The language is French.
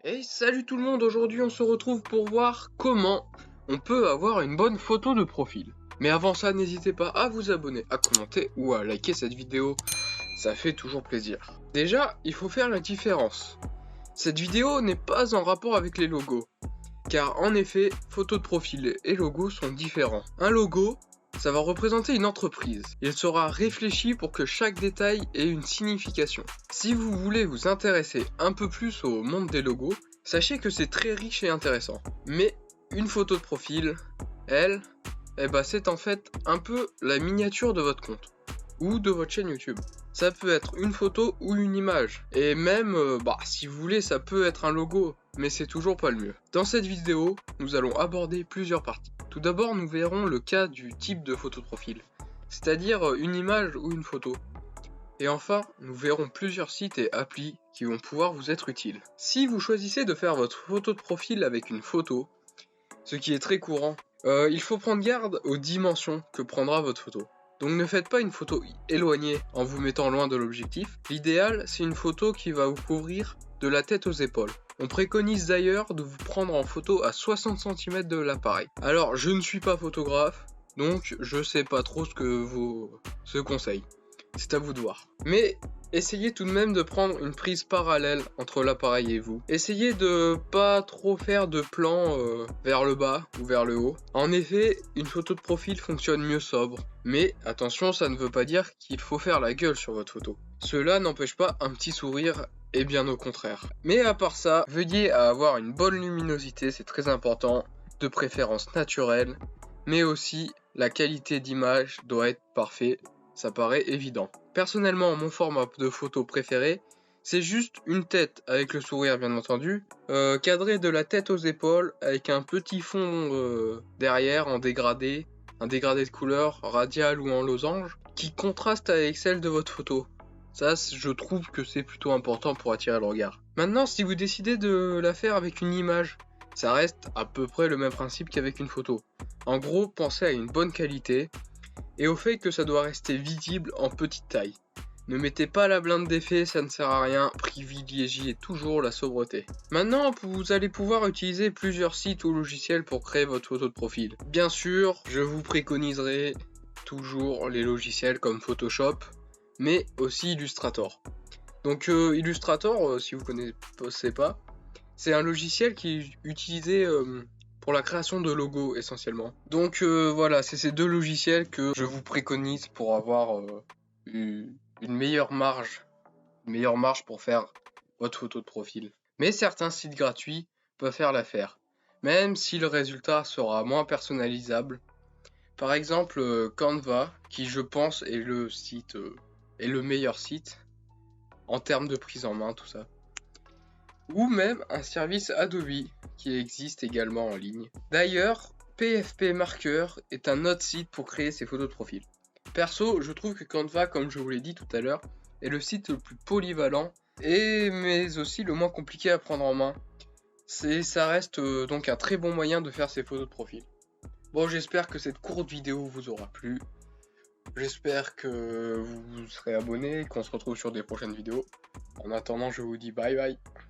Et salut tout le monde, aujourd'hui on se retrouve pour voir comment on peut avoir une bonne photo de profil. Mais avant ça, n'hésitez pas à vous abonner, à commenter ou à liker cette vidéo, ça fait toujours plaisir. Déjà, il faut faire la différence. Cette vidéo n'est pas en rapport avec les logos, car en effet, photo de profil et logo sont différents. Un logo, ça va représenter une entreprise. Il sera réfléchi pour que chaque détail ait une signification. Si vous voulez vous intéresser un peu plus au monde des logos, sachez que c'est très riche et intéressant. Mais une photo de profil, elle, c'est en fait un peu la miniature de votre compte ou de votre chaîne YouTube. Ça peut être une photo ou une image. Et même, si vous voulez, ça peut être un logo, mais c'est toujours pas le mieux. Dans cette vidéo, nous allons aborder plusieurs parties. Tout d'abord, nous verrons le cas du type de photo de profil, c'est-à-dire une image ou une photo. Et enfin, nous verrons plusieurs sites et applis qui vont pouvoir vous être utiles. Si vous choisissez de faire votre photo de profil avec une photo, ce qui est très courant, il faut prendre garde aux dimensions que prendra votre photo. Donc ne faites pas une photo éloignée en vous mettant loin de l'objectif. L'idéal, c'est une photo qui va vous couvrir de la tête aux épaules. On préconise d'ailleurs de vous prendre en photo à 60 cm de l'appareil. Alors, je ne suis pas photographe, donc je sais pas trop ce conseil. C'est à vous de voir. Mais essayez tout de même de prendre une prise parallèle entre l'appareil et vous. Essayez de pas trop faire de plan vers le bas ou vers le haut. En effet, une photo de profil fonctionne mieux sobre. Mais attention, ça ne veut pas dire qu'il faut faire la gueule sur votre photo. Cela n'empêche pas un petit sourire, et bien au contraire. Mais à part ça, veillez à avoir une bonne luminosité, c'est très important, de préférence naturelle, mais aussi la qualité d'image doit être parfaite. Ça paraît évident. Personnellement, mon format de photo préféré, c'est juste une tête avec le sourire bien entendu, cadré de la tête aux épaules avec un petit fond derrière en dégradé, un dégradé de couleur radial ou en losange, qui contraste avec celle de votre photo. Ça, je trouve que c'est plutôt important pour attirer le regard. Maintenant, si vous décidez de la faire avec une image, ça reste à peu près le même principe qu'avec une photo. En gros, pensez à une bonne qualité, et au fait que ça doit rester visible en petite taille. Ne mettez pas la blinde d'effet, ça ne sert à rien, privilégiez toujours la sobreté. Maintenant, vous allez pouvoir utiliser plusieurs sites ou logiciels pour créer votre photo de profil. Bien sûr, je vous préconiserai toujours les logiciels comme Photoshop, mais aussi Illustrator. Donc Illustrator, si vous ne connaissez pas, c'est un logiciel qui est utilisé pour la création de logos essentiellement. Donc voilà, c'est ces deux logiciels que je vous préconise pour avoir une meilleure marge pour faire votre photo de profil. Mais certains sites gratuits peuvent faire l'affaire, même si le résultat sera moins personnalisable. Par exemple Canva, qui je pense est le meilleur site en termes de prise en main, tout ça. Ou même un service Adobe qui existe également en ligne. D'ailleurs, PFP Marker est un autre site pour créer ses photos de profil. Perso, je trouve que Canva, comme je vous l'ai dit tout à l'heure, est le site le plus polyvalent mais aussi le moins compliqué à prendre en main. Ça reste donc un très bon moyen de faire ses photos de profil. Bon, j'espère que cette courte vidéo vous aura plu. J'espère que vous serez abonnés et qu'on se retrouve sur des prochaines vidéos. En attendant, je vous dis bye bye.